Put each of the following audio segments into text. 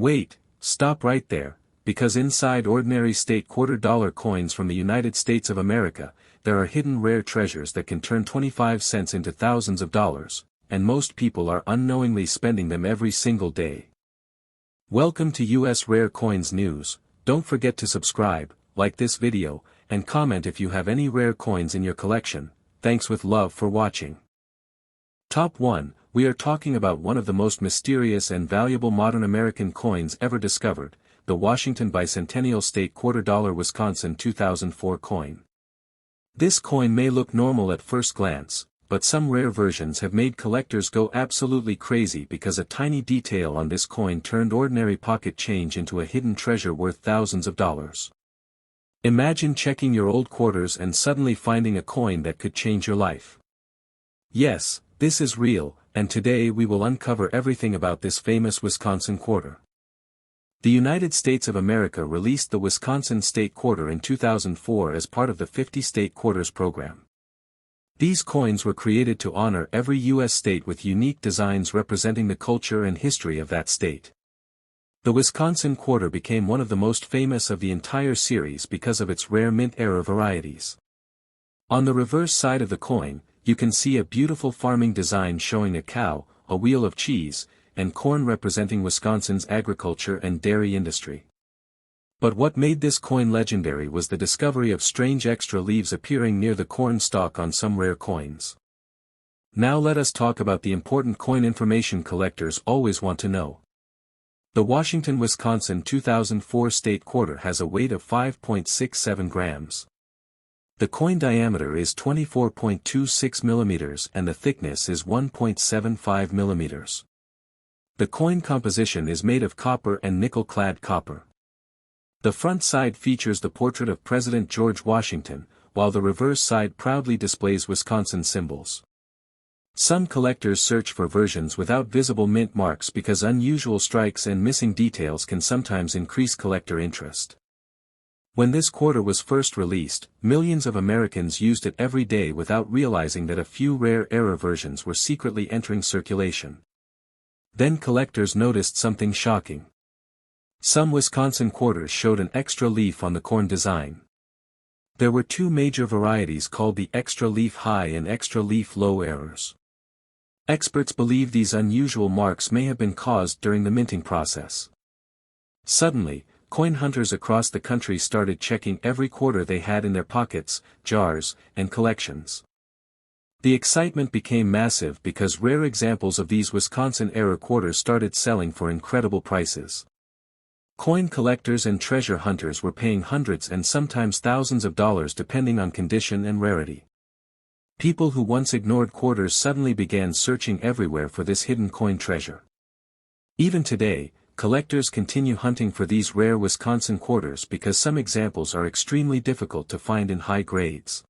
Wait, stop right there, because inside ordinary state $quarter coins from the United States of America, there are hidden rare treasures that can turn 25 cents into thousands of dollars, and most people are unknowingly spending them every single day. Welcome to U.S. Rare Coins News. Don't forget to subscribe, like this video, and comment if you have any rare coins in your collection. Thanks with love for watching. Top 1, we are talking about one of the most mysterious and valuable modern American coins ever discovered, the Washington Bicentennial State $quarter Wisconsin 2004 coin. This coin may look normal at first glance, but some rare versions have made collectors go absolutely crazy because a tiny detail on this coin turned ordinary pocket change into a hidden treasure worth thousands of dollars. Imagine checking your old quarters and suddenly finding a coin that could change your life. Yes, this is real, and today we will uncover everything about this famous Wisconsin quarter. The United States of America released the Wisconsin State Quarter in 2004 as part of the 50 State Quarters program. These coins were created to honor every U.S. state with unique designs representing the culture and history of that state. The Wisconsin quarter became one of the most famous of the entire series because of its rare mint-era varieties. On the reverse side of the coin, you can see a beautiful farming design showing a cow, a wheel of cheese, and corn representing Wisconsin's agriculture and dairy industry. But what made this coin legendary was the discovery of strange extra leaves appearing near the corn stalk on some rare coins. Now let us talk about the important coin information collectors always want to know. The Washington, Wisconsin 2004 State Quarter has a weight of 5.67 grams. The coin diameter is 24.26 millimeters and the thickness is 1.75 millimeters. The coin composition is made of copper and nickel-clad copper. The front side features the portrait of President George Washington, while the reverse side proudly displays Wisconsin symbols. Some collectors search for versions without visible mint marks because unusual strikes and missing details can sometimes increase collector interest. When this quarter was first released, millions of Americans used it every day without realizing that a few rare era versions were secretly entering circulation. Then collectors noticed something shocking. Some Wisconsin quarters showed an extra leaf on the corn design. There were two major varieties called the extra leaf high and extra leaf low errors. Experts believe these unusual marks may have been caused during the minting process. Suddenly, coin hunters across the country started checking every quarter they had in their pockets, jars, and collections. The excitement became massive because rare examples of these Wisconsin-era quarters started selling for incredible prices. Coin collectors and treasure hunters were paying hundreds and sometimes thousands of dollars depending on condition and rarity. People who once ignored quarters suddenly began searching everywhere for this hidden coin treasure. Even today, collectors continue hunting for these rare Wisconsin quarters because some examples are extremely difficult to find in high grades.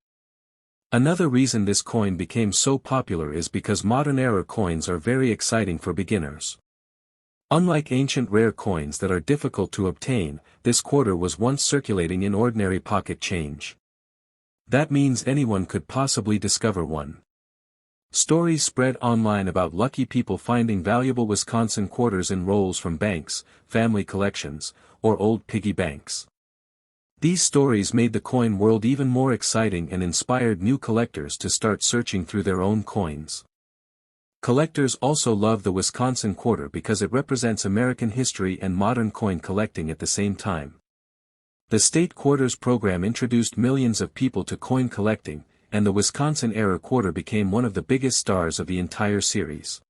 Another reason this coin became so popular is because modern-era coins are very exciting for beginners. Unlike ancient rare coins that are difficult to obtain, this quarter was once circulating in ordinary pocket change. That means anyone could possibly discover one. Stories spread online about lucky people finding valuable Wisconsin quarters in rolls from banks, family collections, or old piggy banks. These stories made the coin world even more exciting and inspired new collectors to start searching through their own coins. Collectors also love the Wisconsin quarter because it represents American history and modern coin collecting at the same time. The State Quarters program introduced millions of people to coin collecting, and the Wisconsin-era quarter became one of the biggest stars of the entire series.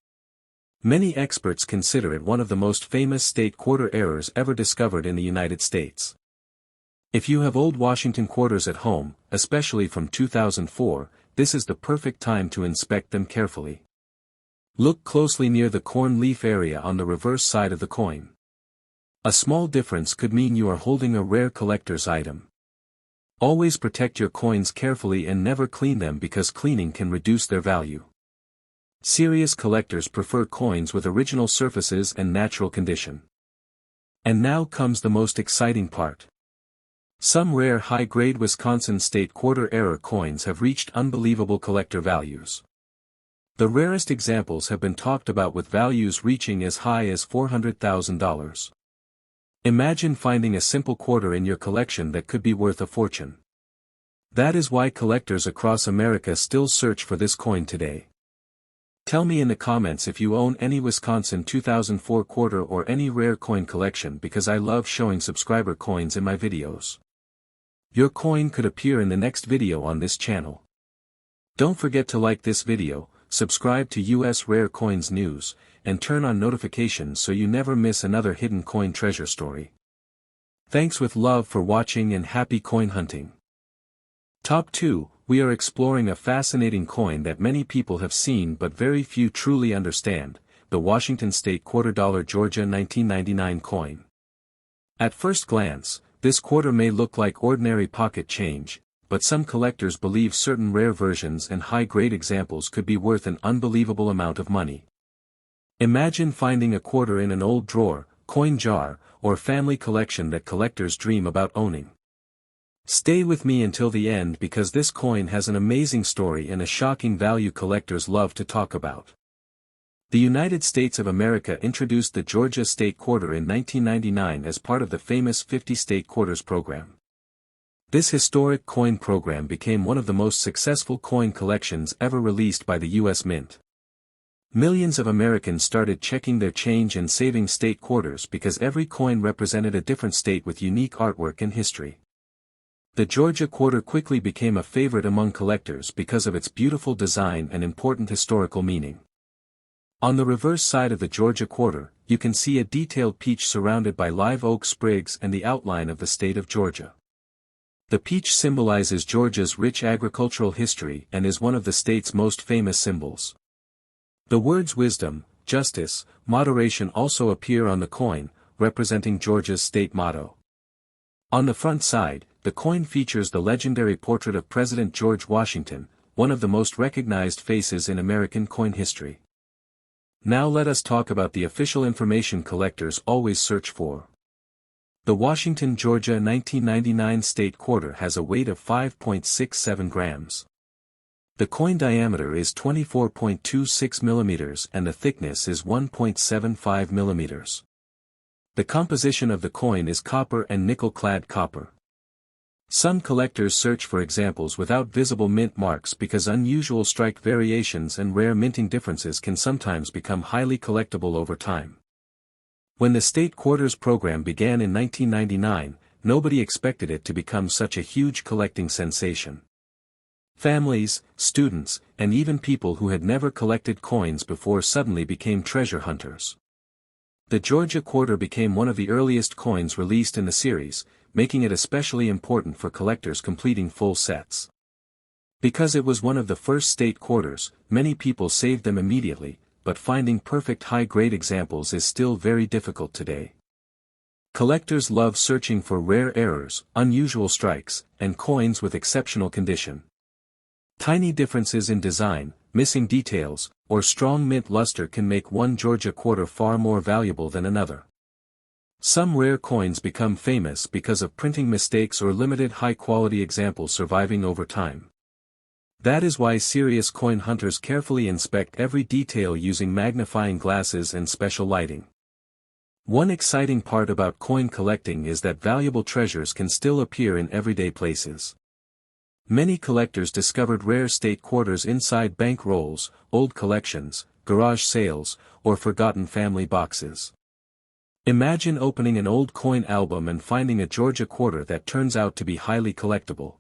Many experts consider it one of the most famous state quarter errors ever discovered in the United States. If you have old Washington quarters at home, especially from 2004, this is the perfect time to inspect them carefully. Look closely near the corn leaf area on the reverse side of the coin. A small difference could mean you are holding a rare collector's item. Always protect your coins carefully and never clean them because cleaning can reduce their value. Serious collectors prefer coins with original surfaces and natural condition. And now comes the most exciting part. Some rare high-grade Wisconsin State Quarter-era coins have reached unbelievable collector values. The rarest examples have been talked about with values reaching as high as $400,000. Imagine finding a simple quarter in your collection that could be worth a fortune. That is why collectors across America still search for this coin today. Tell me in the comments if you own any Wisconsin 2004 quarter or any rare coin collection, because I love showing subscriber coins in my videos. Your coin could appear in the next video on this channel. Don't forget to like this video, subscribe to U.S Rare Coins news, and turn on notifications so you never miss another hidden coin treasure story. Thanks with love for watching and happy coin hunting. Top 2, we are exploring a fascinating coin that many people have seen but very few truly understand, the Washington State $quarter Georgia 1999 coin. At first glance, this quarter may look like ordinary pocket change, but some collectors believe certain rare versions and high-grade examples could be worth an unbelievable amount of money. Imagine finding a quarter in an old drawer, coin jar, or family collection that collectors dream about owning. Stay with me until the end because this coin has an amazing story and a shocking value collectors love to talk about. The United States of America introduced the Georgia State Quarter in 1999 as part of the famous 50 State Quarters program. This historic coin program became one of the most successful coin collections ever released by the U.S. Mint. Millions of Americans started checking their change and saving state quarters because every coin represented a different state with unique artwork and history. The Georgia quarter quickly became a favorite among collectors because of its beautiful design and important historical meaning. On the reverse side of the Georgia quarter, you can see a detailed peach surrounded by live oak sprigs and the outline of the state of Georgia. The peach symbolizes Georgia's rich agricultural history and is one of the state's most famous symbols. The words wisdom, justice, moderation also appear on the coin, representing Georgia's state motto. On the front side, the coin features the legendary portrait of President George Washington, one of the most recognized faces in American coin history. Now let us talk about the official information collectors always search for. The Washington, Georgia 1999 State Quarter has a weight of 5.67 grams. The coin diameter is 24.26 millimeters and the thickness is 1.75 millimeters. The composition of the coin is copper and nickel-clad copper. Some collectors search for examples without visible mint marks because unusual strike variations and rare minting differences can sometimes become highly collectible over time. When the State Quarters program began in 1999, nobody expected it to become such a huge collecting sensation. Families, students, and even people who had never collected coins before suddenly became treasure hunters. The Georgia quarter became one of the earliest coins released in the series, making it especially important for collectors completing full sets. Because it was one of the first state quarters, many people saved them immediately, but finding perfect high-grade examples is still very difficult today. Collectors love searching for rare errors, unusual strikes, and coins with exceptional condition. Tiny differences in design, missing details, or strong mint luster can make one Georgia quarter far more valuable than another. Some rare coins become famous because of printing mistakes or limited high-quality examples surviving over time. That is why serious coin hunters carefully inspect every detail using magnifying glasses and special lighting. One exciting part about coin collecting is that valuable treasures can still appear in everyday places. Many collectors discovered rare state quarters inside bank rolls, old collections, garage sales, or forgotten family boxes. Imagine opening an old coin album and finding a Georgia quarter that turns out to be highly collectible.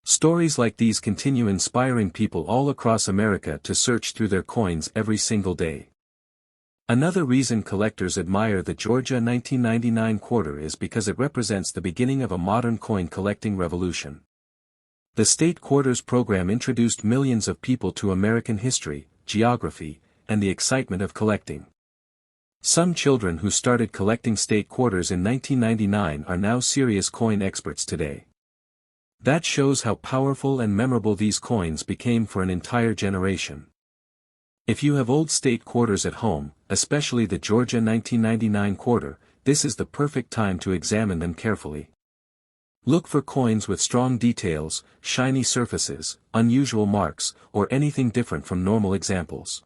Stories like these continue inspiring people all across America to search through their coins every single day. Another reason collectors admire the Georgia 1999 quarter is because it represents the beginning of a modern coin collecting revolution. The State Quarters program introduced millions of people to American history, geography, and the excitement of collecting. Some children who started collecting state quarters in 1999 are now serious coin experts today. That shows how powerful and memorable these coins became for an entire generation. If you have old state quarters at home, especially the Georgia 1999 quarter, this is the perfect time to examine them carefully. Look for coins with strong details, shiny surfaces, unusual marks, or anything different from normal examples.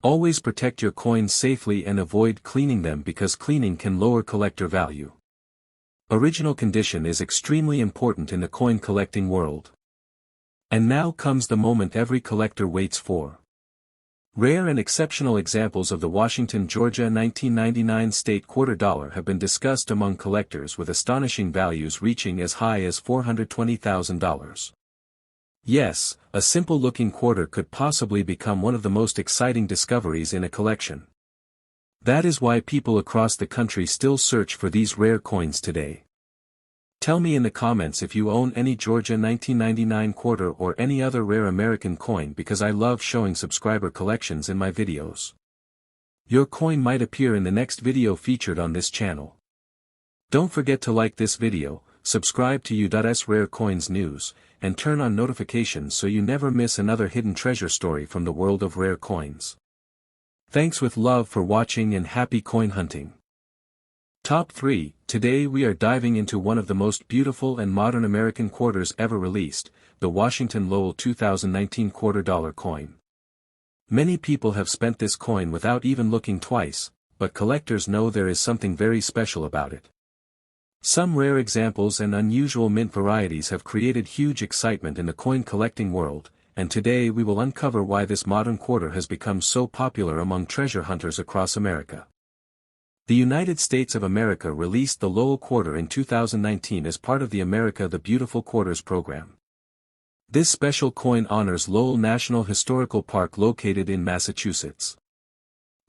Always protect your coins safely and avoid cleaning them because cleaning can lower collector value. Original condition is extremely important in the coin collecting world. And now comes the moment every collector waits for. Rare and exceptional examples of the Washington, Georgia 1999 state quarter dollar have been discussed among collectors with astonishing values reaching as high as $420,000. Yes, a simple-looking quarter could possibly become one of the most exciting discoveries in a collection. That is why people across the country still search for these rare coins today. Tell me in the comments if you own any Georgia 1999 quarter or any other rare American coin because I love showing subscriber collections in my videos. Your coin might appear in the next video featured on this channel. Don't forget to like this video, subscribe to U.S Rare Coins news, and turn on notifications so you never miss another hidden treasure story from the world of rare coins. Thanks with love for watching and happy coin hunting. Top 3, today we are diving into one of the most beautiful and modern American quarters ever released, the Washington Lowell 2019 quarter dollar coin. Many people have spent this coin without even looking twice, but collectors know there is something very special about it. Some rare examples and unusual mint varieties have created huge excitement in the coin collecting world, and today we will uncover why this modern quarter has become so popular among treasure hunters across America. The United States of America released the Lowell Quarter in 2019 as part of the America the Beautiful Quarters program. This special coin honors Lowell National Historical Park located in Massachusetts.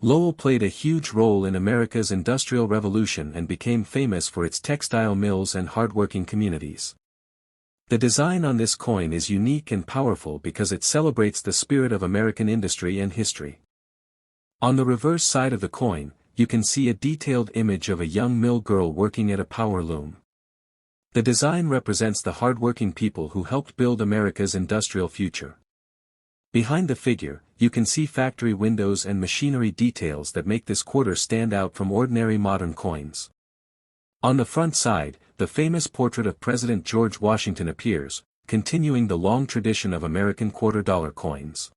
Lowell played a huge role in America's Industrial Revolution and became famous for its textile mills and hardworking communities. The design on this coin is unique and powerful because it celebrates the spirit of American industry and history. On the reverse side of the coin, you can see a detailed image of a young mill girl working at a power loom. The design represents the hardworking people who helped build America's industrial future. Behind the figure, you can see factory windows and machinery details that make this quarter stand out from ordinary modern coins. On the front side, the famous portrait of President George Washington appears, continuing the long tradition of American quarter dollar coins.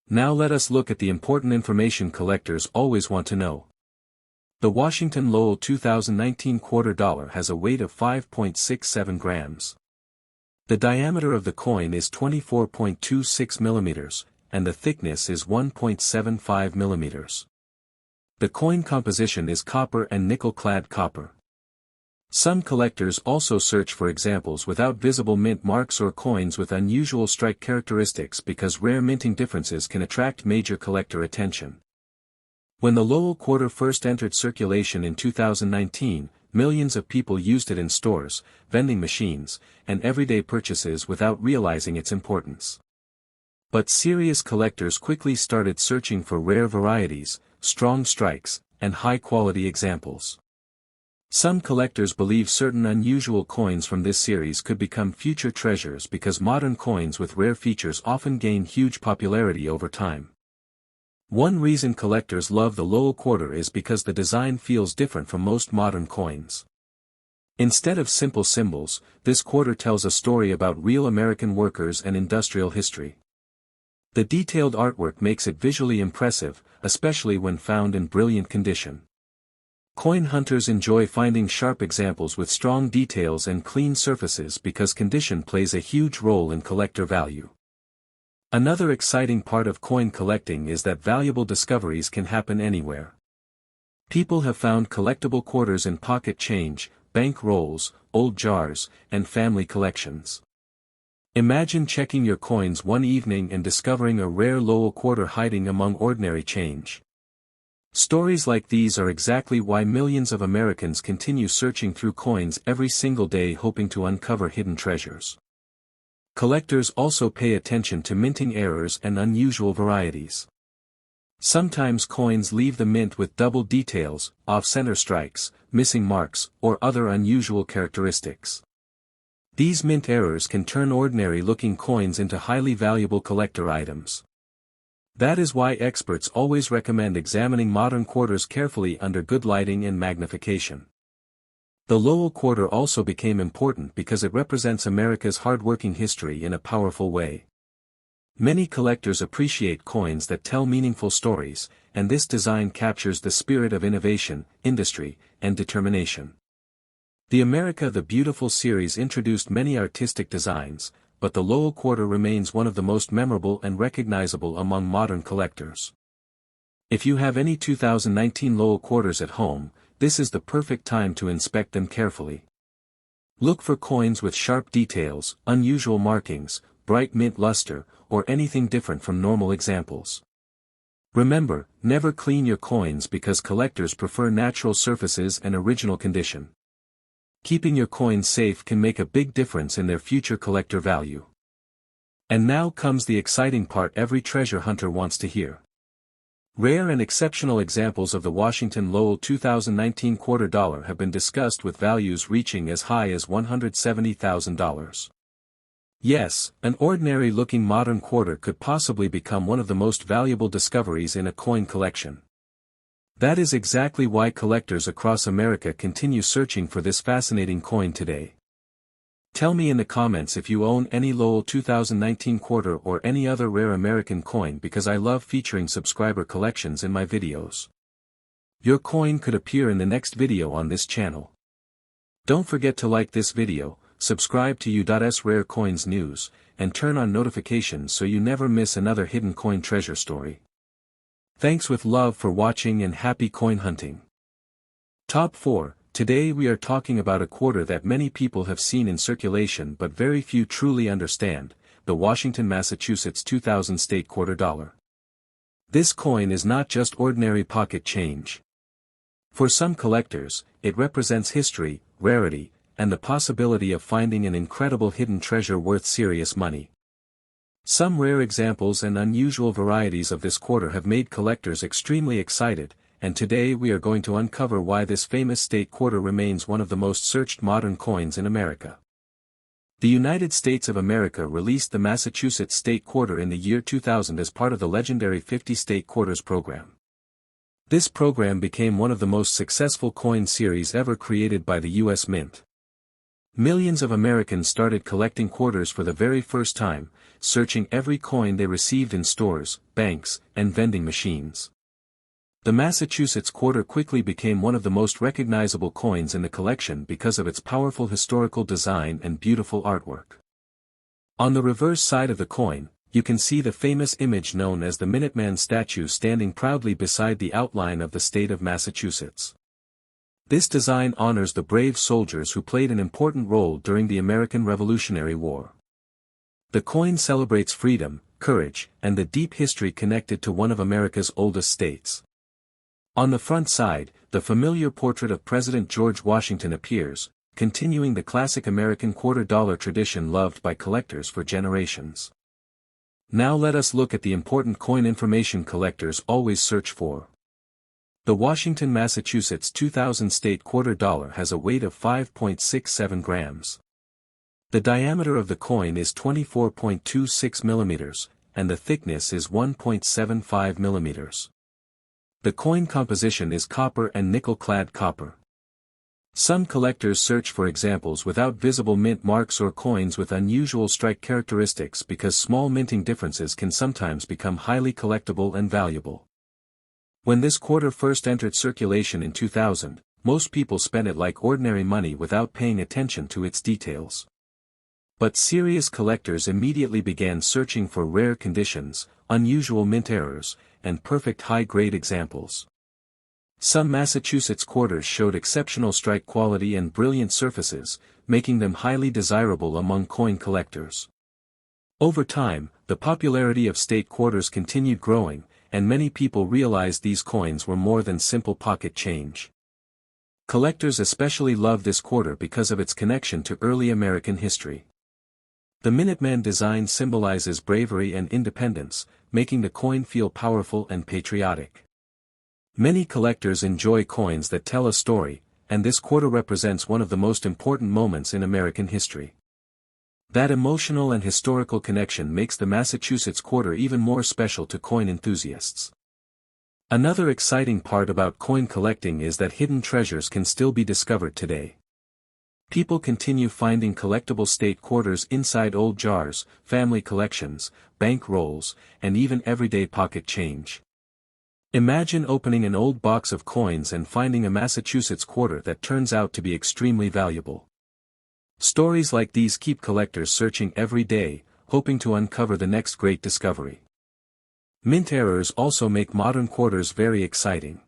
Now let us look at the important information collectors always want to know. The Washington Lowell 2019 quarter dollar has a weight of 5.67 grams. The diameter of the coin is 24.26 millimeters, and the thickness is 1.75 millimeters. The coin composition is copper and nickel-clad copper. Some collectors also search for examples without visible mint marks or coins with unusual strike characteristics because rare minting differences can attract major collector attention. When the Lowell quarter first entered circulation in 2019, millions of people used it in stores, vending machines, and everyday purchases without realizing its importance. But serious collectors quickly started searching for rare varieties, strong strikes, and high-quality examples. Some collectors believe certain unusual coins from this series could become future treasures because modern coins with rare features often gain huge popularity over time. One reason collectors love the Lowell quarter is because the design feels different from most modern coins. Instead of simple symbols, this quarter tells a story about real American workers and industrial history. The detailed artwork makes it visually impressive, especially when found in brilliant condition. Coin hunters enjoy finding sharp examples with strong details and clean surfaces because condition plays a huge role in collector value. Another exciting part of coin collecting is that valuable discoveries can happen anywhere. People have found collectible quarters in pocket change, bank rolls, old jars, and family collections. Imagine checking your coins one evening and discovering a rare Lowell quarter hiding among ordinary change. Stories like these are exactly why millions of Americans continue searching through coins every single day hoping to uncover hidden treasures. Collectors also pay attention to minting errors and unusual varieties. Sometimes coins leave the mint with double details, off-center strikes, missing marks, or other unusual characteristics. These mint errors can turn ordinary-looking coins into highly valuable collector items. That is why experts always recommend examining modern quarters carefully under good lighting and magnification. The Lowell quarter also became important because it represents America's hardworking history in a powerful way. Many collectors appreciate coins that tell meaningful stories, and this design captures the spirit of innovation, industry, and determination. The America the Beautiful series introduced many artistic designs, but the Lowell quarter remains one of the most memorable and recognizable among modern collectors. If you have any 2019 Lowell quarters at home, this is the perfect time to inspect them carefully. Look for coins with sharp details, unusual markings, bright mint luster, or anything different from normal examples. Remember, never clean your coins because collectors prefer natural surfaces and original condition. Keeping your coins safe can make a big difference in their future collector value. And now comes the exciting part every treasure hunter wants to hear. Rare and exceptional examples of the Washington Lowell 2019 quarter dollar have been discussed with values reaching as high as $170,000. Yes, an ordinary-looking modern quarter could possibly become one of the most valuable discoveries in a coin collection. That is exactly why collectors across America continue searching for this fascinating coin today. Tell me in the comments if you own any Lowell 2019 quarter or any other rare American coin because I love featuring subscriber collections in my videos. Your coin could appear in the next video on this channel. Don't forget to like this video, subscribe to U.S Rare Coins news, and turn on notifications so you never miss another hidden coin treasure story. Thanks with love for watching and happy coin hunting. Top 4. Today we are talking about a quarter that many people have seen in circulation but very few truly understand, the Washington, Massachusetts 2000 state quarter dollar. This coin is not just ordinary pocket change. For some collectors, it represents history, rarity, and the possibility of finding an incredible hidden treasure worth serious money. Some rare examples and unusual varieties of this quarter have made collectors extremely excited, and today we are going to uncover why this famous state quarter remains one of the most searched modern coins in America. The United States of America released the Massachusetts state quarter in the year 2000 as part of the legendary 50 state quarters program. This program became one of the most successful coin series ever created by the U.S. Mint. Millions of Americans started collecting quarters for the very first time, searching every coin they received in stores, banks, and vending machines. The Massachusetts quarter quickly became one of the most recognizable coins in the collection because of its powerful historical design and beautiful artwork. On the reverse side of the coin, you can see the famous image known as the Minuteman statue standing proudly beside the outline of the state of Massachusetts. This design honors the brave soldiers who played an important role during the American Revolutionary War. The coin celebrates freedom, courage, and the deep history connected to one of America's oldest states. On the front side, the familiar portrait of President George Washington appears, continuing the classic American quarter dollar tradition loved by collectors for generations. Now let us look at the important coin information collectors always search for. The Washington, Massachusetts 2000 state quarter dollar has a weight of 5.67 grams. The diameter of the coin is 24.26 millimeters, and the thickness is 1.75 millimeters. The coin composition is copper and nickel-clad copper. Some collectors search for examples without visible mint marks or coins with unusual strike characteristics because small minting differences can sometimes become highly collectible and valuable. When this quarter first entered circulation in 2000, most people spent it like ordinary money without paying attention to its details. But serious collectors immediately began searching for rare conditions, unusual mint errors, and perfect high-grade examples. Some Massachusetts quarters showed exceptional strike quality and brilliant surfaces, making them highly desirable among coin collectors. Over time, the popularity of state quarters continued growing, and many people realized these coins were more than simple pocket change. Collectors especially love this quarter because of its connection to early American history. The Minuteman design symbolizes bravery and independence, making the coin feel powerful and patriotic. Many collectors enjoy coins that tell a story, and this quarter represents one of the most important moments in American history. That emotional and historical connection makes the Massachusetts quarter even more special to coin enthusiasts. Another exciting part about coin collecting is that hidden treasures can still be discovered today. People continue finding collectible state quarters inside old jars, family collections, bank rolls, and even everyday pocket change. Imagine opening an old box of coins and finding a Massachusetts quarter that turns out to be extremely valuable. Stories like these keep collectors searching every day, hoping to uncover the next great discovery. Mint errors also make modern quarters very exciting.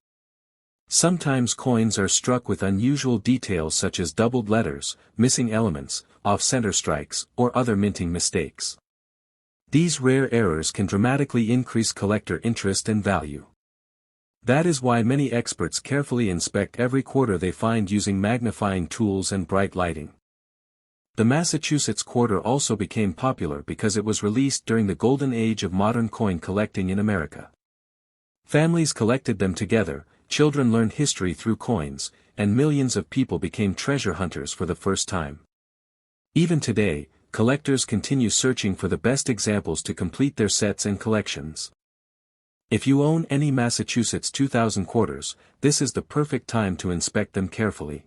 Sometimes coins are struck with unusual details such as doubled letters, missing elements, off-center strikes, or other minting mistakes. These rare errors can dramatically increase collector interest and value. That is why many experts carefully inspect every quarter they find using magnifying tools and bright lighting. The Massachusetts quarter also became popular because it was released during the golden age of modern coin collecting in America. Families collected them together, children learned history through coins, and millions of people became treasure hunters for the first time. Even today, collectors continue searching for the best examples to complete their sets and collections. If you own any Massachusetts 2000 quarters, this is the perfect time to inspect them carefully.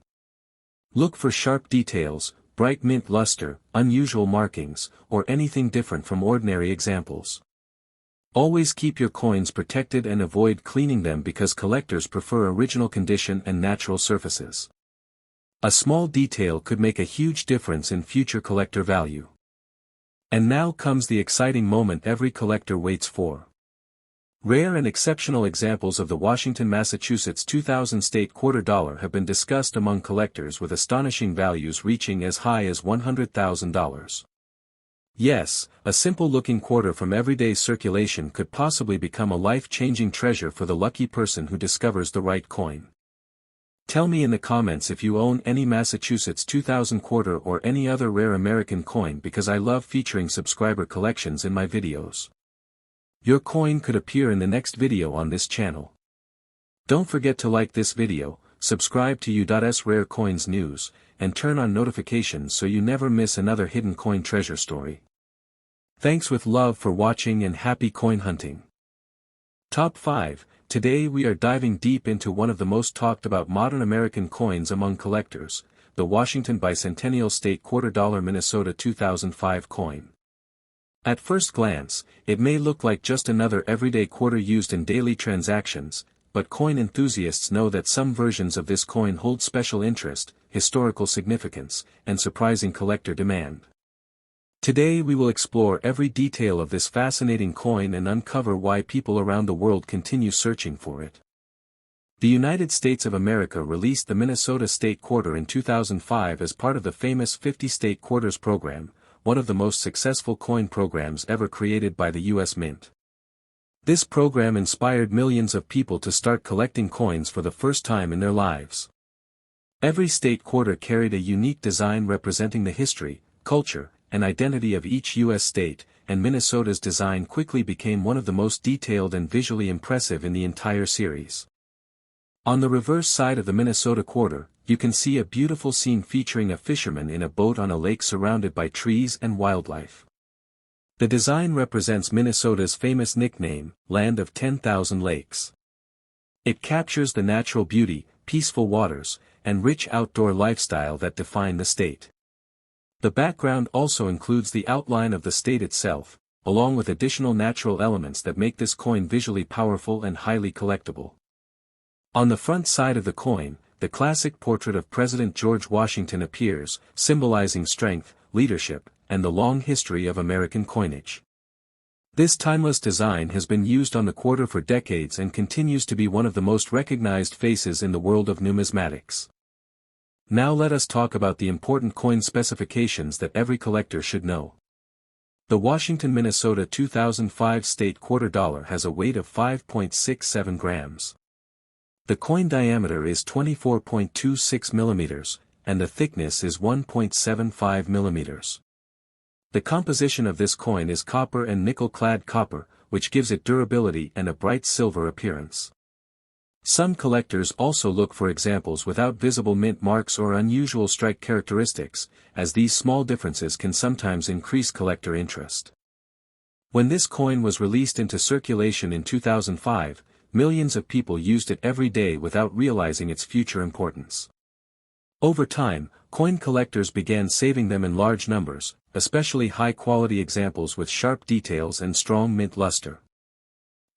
Look for sharp details, bright mint luster, unusual markings, or anything different from ordinary examples. Always keep your coins protected and avoid cleaning them because collectors prefer original condition and natural surfaces. A small detail could make a huge difference in future collector value. And now comes the exciting moment every collector waits for. Rare and exceptional examples of the Washington, Massachusetts 2000 state quarter dollar have been discussed among collectors with astonishing values reaching as high as $100,000. Yes, a simple-looking quarter from everyday circulation could possibly become a life-changing treasure for the lucky person who discovers the right coin. Tell me in the comments if you own any Massachusetts 2000 quarter or any other rare American coin because I love featuring subscriber collections in my videos. Your coin could appear in the next video on this channel. Don't forget to like this video, subscribe to U.S Rare Coins news, and turn on notifications so you never miss another hidden coin treasure story. Thanks with love for watching and happy coin hunting. Top 5. Today we are diving deep into one of the most talked about modern American coins among collectors, the Washington Bicentennial State Quarter Dollar Minnesota 2005 coin. At first glance, it may look like just another everyday quarter used in daily transactions, but coin enthusiasts know that some versions of this coin hold special interest, historical significance, and surprising collector demand. Today we will explore every detail of this fascinating coin and uncover why people around the world continue searching for it. The United States of America released the Minnesota State Quarter in 2005 as part of the famous 50 State Quarters program, one of the most successful coin programs ever created by the U.S. Mint. This program inspired millions of people to start collecting coins for the first time in their lives. Every state quarter carried a unique design representing the history, culture, and identity of each U.S. state, and Minnesota's design quickly became one of the most detailed and visually impressive in the entire series. On the reverse side of the Minnesota quarter, you can see a beautiful scene featuring a fisherman in a boat on a lake surrounded by trees and wildlife. The design represents Minnesota's famous nickname, Land of 10,000 Lakes. It captures the natural beauty, peaceful waters, and rich outdoor lifestyle that define the state. The background also includes the outline of the state itself, along with additional natural elements that make this coin visually powerful and highly collectible. On the front side of the coin, the classic portrait of President George Washington appears, symbolizing strength, leadership, and the long history of American coinage. This timeless design has been used on the quarter for decades and continues to be one of the most recognized faces in the world of numismatics. Now let us talk about the important coin specifications that every collector should know. The Washington, Minnesota 2005 State Quarter Dollar has a weight of 5.67 grams. The coin diameter is 24.26 millimeters, and the thickness is 1.75 millimeters. The composition of this coin is copper and nickel-clad copper, which gives it durability and a bright silver appearance. Some collectors also look for examples without visible mint marks or unusual strike characteristics, as these small differences can sometimes increase collector interest. When this coin was released into circulation in 2005, millions of people used it every day without realizing its future importance. Over time, coin collectors began saving them in large numbers, especially high-quality examples with sharp details and strong mint luster.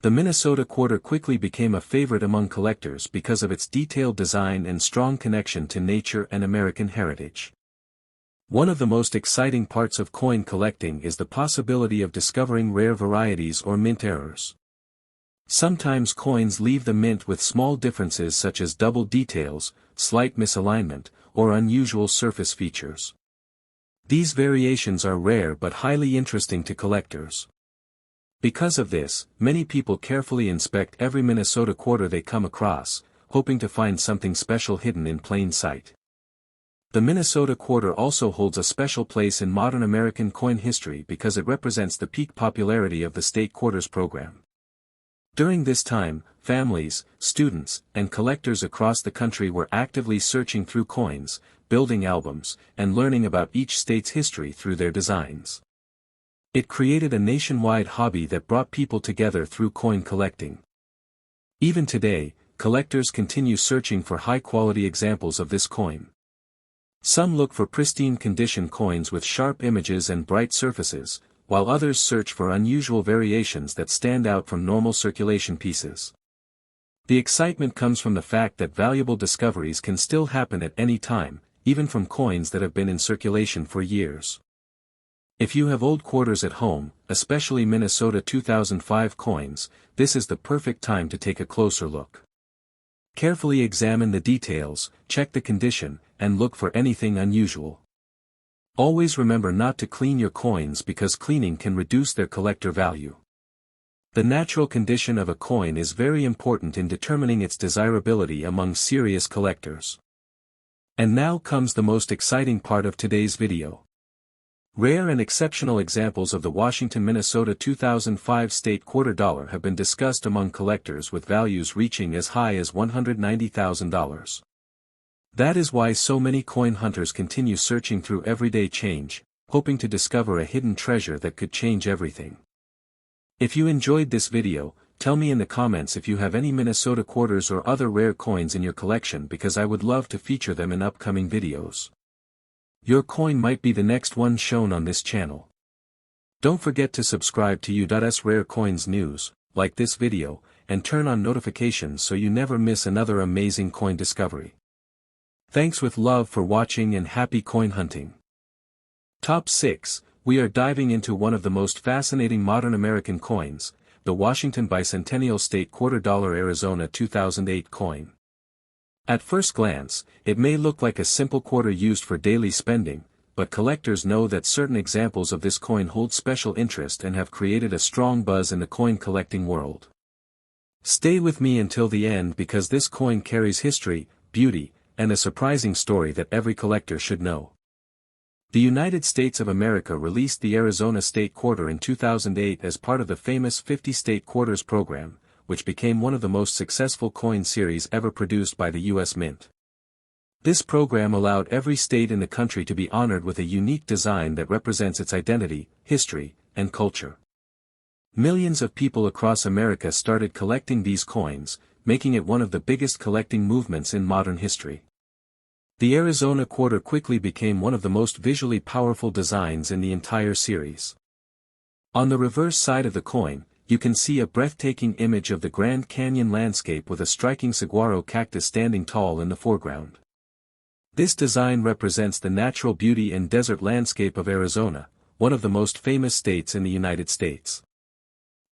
The Minnesota quarter quickly became a favorite among collectors because of its detailed design and strong connection to nature and American heritage. One of the most exciting parts of coin collecting is the possibility of discovering rare varieties or mint errors. Sometimes coins leave the mint with small differences such as double details, slight misalignment, or unusual surface features. These variations are rare but highly interesting to collectors. Because of this, many people carefully inspect every Minnesota quarter they come across, hoping to find something special hidden in plain sight. The Minnesota quarter also holds a special place in modern American coin history because it represents the peak popularity of the state quarters program. During this time, families, students, and collectors across the country were actively searching through coins, building albums, and learning about each state's history through their designs. It created a nationwide hobby that brought people together through coin collecting. Even today, collectors continue searching for high-quality examples of this coin. Some look for pristine condition coins with sharp images and bright surfaces, while others search for unusual variations that stand out from normal circulation pieces. The excitement comes from the fact that valuable discoveries can still happen at any time, even from coins that have been in circulation for years. If you have old quarters at home, especially Minnesota 2005 coins, this is the perfect time to take a closer look. Carefully examine the details, check the condition, and look for anything unusual. Always remember not to clean your coins because cleaning can reduce their collector value. The natural condition of a coin is very important in determining its desirability among serious collectors. And now comes the most exciting part of today's video. Rare and exceptional examples of the Washington, Minnesota 2005 state quarter dollar have been discussed among collectors with values reaching as high as $190,000. That is why so many coin hunters continue searching through everyday change, hoping to discover a hidden treasure that could change everything. If you enjoyed this video, tell me in the comments if you have any Minnesota quarters or other rare coins in your collection because I would love to feature them in upcoming videos. Your coin might be the next one shown on this channel. Don't forget to subscribe to U.S Rare Coins news, like this video, and turn on notifications so you never miss another amazing coin discovery. Thanks with love for watching and happy coin hunting. Top 6, we are diving into one of the most fascinating modern American coins, the Washington Bicentennial State Quarter Dollar Arizona 2008 coin. At first glance, it may look like a simple quarter used for daily spending, but collectors know that certain examples of this coin hold special interest and have created a strong buzz in the coin collecting world. Stay with me until the end because this coin carries history, beauty, and a surprising story that every collector should know. The United States of America released the Arizona State Quarter in 2008 as part of the famous 50 State Quarters program, which became one of the most successful coin series ever produced by the U.S. Mint. This program allowed every state in the country to be honored with a unique design that represents its identity, history, and culture. Millions of people across America started collecting these coins, making it one of the biggest collecting movements in modern history. The Arizona quarter quickly became one of the most visually powerful designs in the entire series. On the reverse side of the coin, you can see a breathtaking image of the Grand Canyon landscape with a striking saguaro cactus standing tall in the foreground. This design represents the natural beauty and desert landscape of Arizona, one of the most famous states in the United States.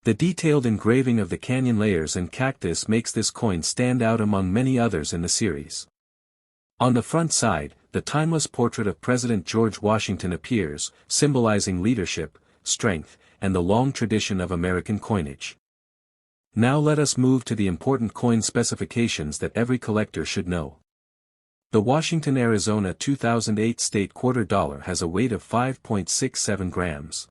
The detailed engraving of the canyon layers and cactus makes this coin stand out among many others in the series. On the front side, the timeless portrait of President George Washington appears, symbolizing leadership, strength, and the long tradition of American coinage. Now let us move to the important coin specifications that every collector should know. The Washington, Arizona 2008 State Quarter Dollar has a weight of 5.67 grams.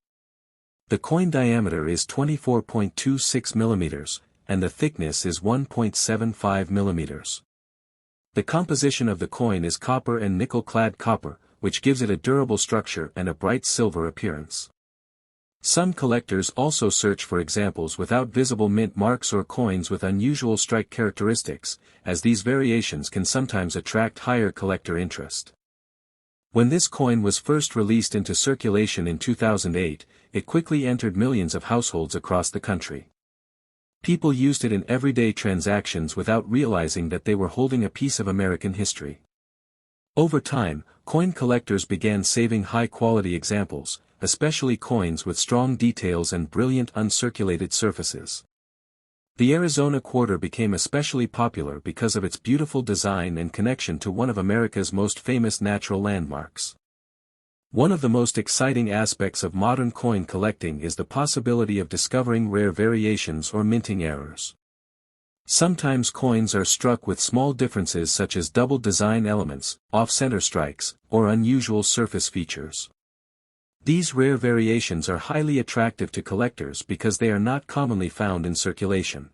The coin diameter is 24.26 millimeters, and the thickness is 1.75 millimeters. The composition of the coin is copper and nickel-clad copper, which gives it a durable structure and a bright silver appearance. Some collectors also search for examples without visible mint marks or coins with unusual strike characteristics, as these variations can sometimes attract higher collector interest. When this coin was first released into circulation in 2008, it quickly entered millions of households across the country. People used it in everyday transactions without realizing that they were holding a piece of American history. Over time, coin collectors began saving high-quality examples, especially coins with strong details and brilliant uncirculated surfaces. The Arizona quarter became especially popular because of its beautiful design and connection to one of America's most famous natural landmarks. One of the most exciting aspects of modern coin collecting is the possibility of discovering rare variations or minting errors. Sometimes coins are struck with small differences such as double design elements, off-center strikes, or unusual surface features. These rare variations are highly attractive to collectors because they are not commonly found in circulation.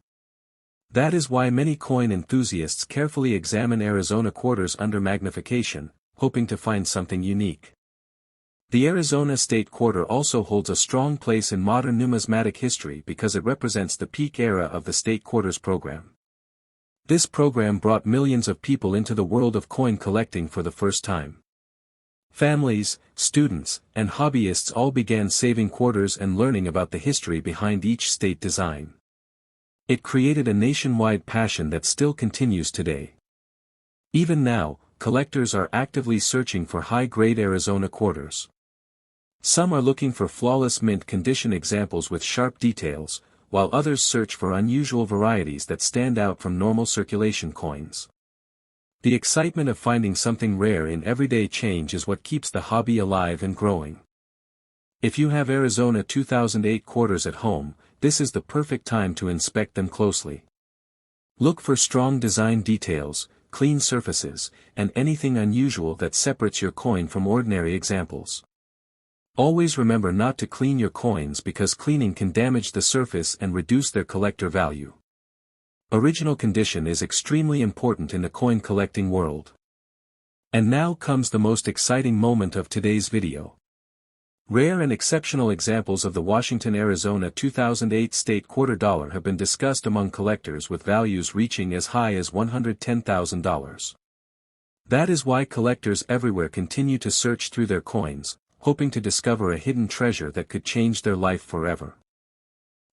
That is why many coin enthusiasts carefully examine Arizona quarters under magnification, hoping to find something unique. The Arizona State Quarter also holds a strong place in modern numismatic history because it represents the peak era of the State Quarters program. This program brought millions of people into the world of coin collecting for the first time. Families, students, and hobbyists all began saving quarters and learning about the history behind each state design. It created a nationwide passion that still continues today. Even now, collectors are actively searching for high-grade Arizona quarters. Some are looking for flawless mint condition examples with sharp details, while others search for unusual varieties that stand out from normal circulation coins. The excitement of finding something rare in everyday change is what keeps the hobby alive and growing. If you have Arizona 2008 quarters at home, this is the perfect time to inspect them closely. Look for strong design details, clean surfaces, and anything unusual that separates your coin from ordinary examples. Always remember not to clean your coins because cleaning can damage the surface and reduce their collector value. Original condition is extremely important in the coin collecting world. And now comes the most exciting moment of today's video. Rare and exceptional examples of the Washington, Arizona 2008 State Quarter Dollar have been discussed among collectors with values reaching as high as $110,000. That is why collectors everywhere continue to search through their coins, hoping to discover a hidden treasure that could change their life forever.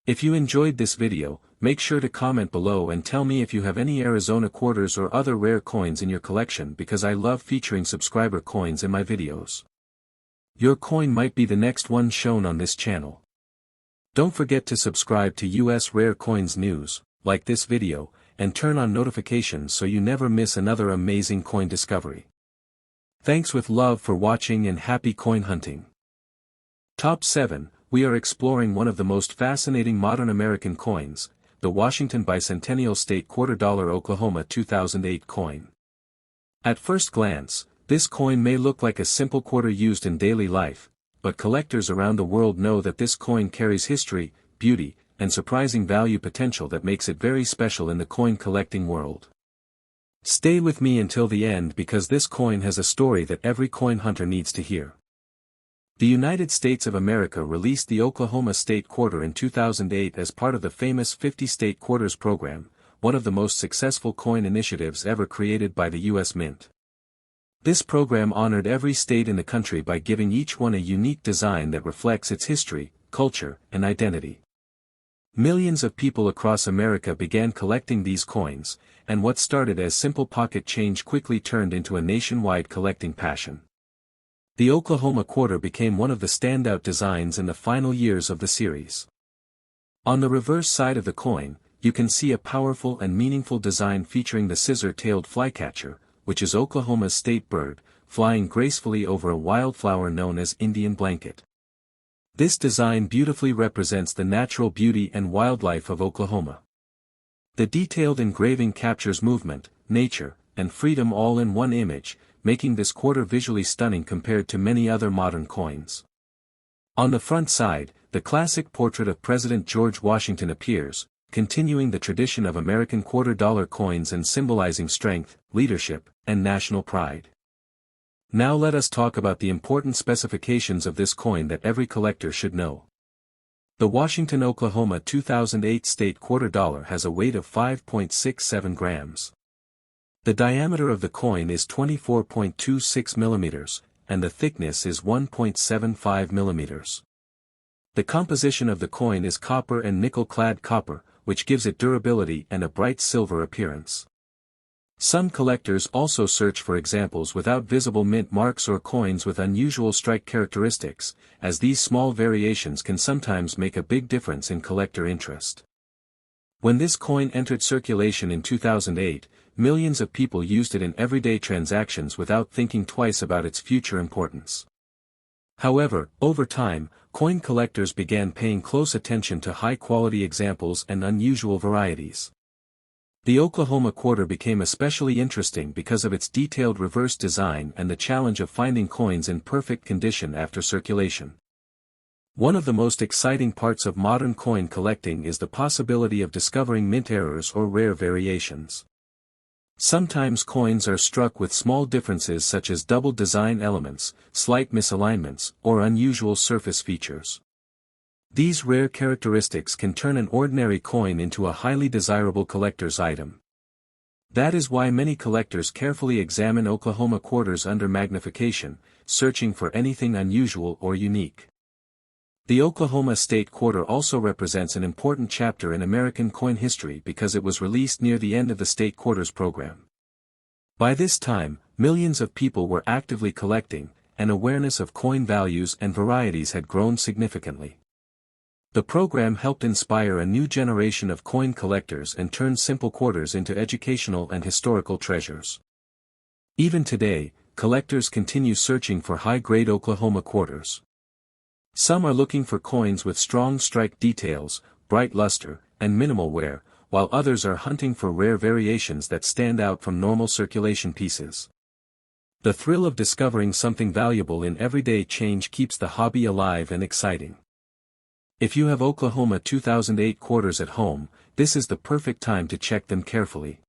If you enjoyed this video, make sure to comment below and tell me if you have any Arizona quarters or other rare coins in your collection because I love featuring subscriber coins in my videos. Your coin might be the next one shown on this channel. Don't forget to subscribe to U.S. Rare Coins news, like this video, and turn on notifications so you never miss another amazing coin discovery. Thanks with love for watching and happy coin hunting. Top 7, we are exploring one of the most fascinating modern American coins, the Washington Bicentennial State Quarter Dollar Oklahoma 2008 coin. At first glance, this coin may look like a simple quarter used in daily life, but collectors around the world know that this coin carries history, beauty, and surprising value potential that makes it very special in the coin collecting world. Stay with me until the end because this coin has a story that every coin hunter needs to hear. The United States of America released the Oklahoma State Quarter in 2008 as part of the famous 50 State Quarters program, one of the most successful coin initiatives ever created by the U.S. Mint. This program honored every state in the country by giving each one a unique design that reflects its history, culture, and identity. Millions of people across America began collecting these coins, and what started as simple pocket change quickly turned into a nationwide collecting passion. The Oklahoma quarter became one of the standout designs in the final years of the series. On the reverse side of the coin, you can see a powerful and meaningful design featuring the scissor-tailed flycatcher, which is Oklahoma's state bird, flying gracefully over a wildflower known as Indian blanket. This design beautifully represents the natural beauty and wildlife of Oklahoma. The detailed engraving captures movement, nature, and freedom all in one image, making this quarter visually stunning compared to many other modern coins. On the front side, the classic portrait of President George Washington appears, continuing the tradition of American quarter-dollar coins and symbolizing strength, leadership, and national pride. Now let us talk about the important specifications of this coin that every collector should know. The Washington, Oklahoma 2008 state quarter dollar has a weight of 5.67 grams. The diameter of the coin is 24.26 millimeters, and the thickness is 1.75 millimeters. The composition of the coin is copper and nickel-clad copper, which gives it durability and a bright silver appearance. Some collectors also search for examples without visible mint marks or coins with unusual strike characteristics, as these small variations can sometimes make a big difference in collector interest. When this coin entered circulation in 2008, millions of people used it in everyday transactions without thinking twice about its future importance. However, over time, coin collectors began paying close attention to high-quality examples and unusual varieties. The Oklahoma quarter became especially interesting because of its detailed reverse design and the challenge of finding coins in perfect condition after circulation. One of the most exciting parts of modern coin collecting is the possibility of discovering mint errors or rare variations. Sometimes coins are struck with small differences such as double design elements, slight misalignments, or unusual surface features. These rare characteristics can turn an ordinary coin into a highly desirable collector's item. That is why many collectors carefully examine Oklahoma quarters under magnification, searching for anything unusual or unique. The Oklahoma state quarter also represents an important chapter in American coin history because it was released near the end of the state quarters program. By this time, millions of people were actively collecting, and awareness of coin values and varieties had grown significantly. The program helped inspire a new generation of coin collectors and turned simple quarters into educational and historical treasures. Even today, collectors continue searching for high-grade Oklahoma quarters. Some are looking for coins with strong strike details, bright luster, and minimal wear, while others are hunting for rare variations that stand out from normal circulation pieces. The thrill of discovering something valuable in everyday change keeps the hobby alive and exciting. If you have Oklahoma 2008 quarters at home, this is the perfect time to check them carefully.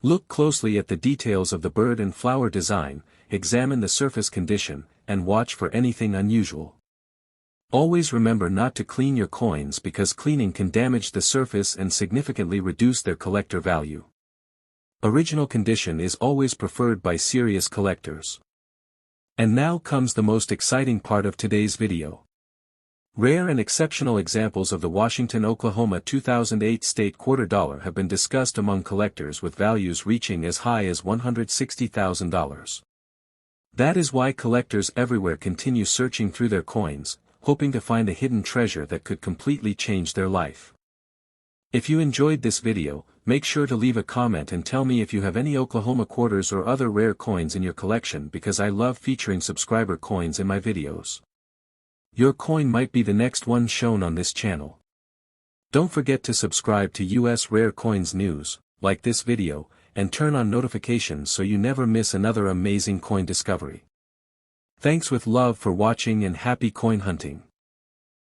Look closely at the details of the bird and flower design, examine the surface condition, and watch for anything unusual. Always remember not to clean your coins because cleaning can damage the surface and significantly reduce their collector value. Original condition is always preferred by serious collectors. And now comes the most exciting part of today's video. Rare and exceptional examples of the Washington, Oklahoma 2008 state quarter dollar have been discussed among collectors with values reaching as high as $160,000. That is why collectors everywhere continue searching through their coins, hoping to find a hidden treasure that could completely change their life. If you enjoyed this video, make sure to leave a comment and tell me if you have any Oklahoma quarters or other rare coins in your collection because I love featuring subscriber coins in my videos. Your coin might be the next one shown on this channel. Don't forget to subscribe to U.S. Rare Coins news, like this video, and turn on notifications so you never miss another amazing coin discovery. Thanks with love for watching and happy coin hunting.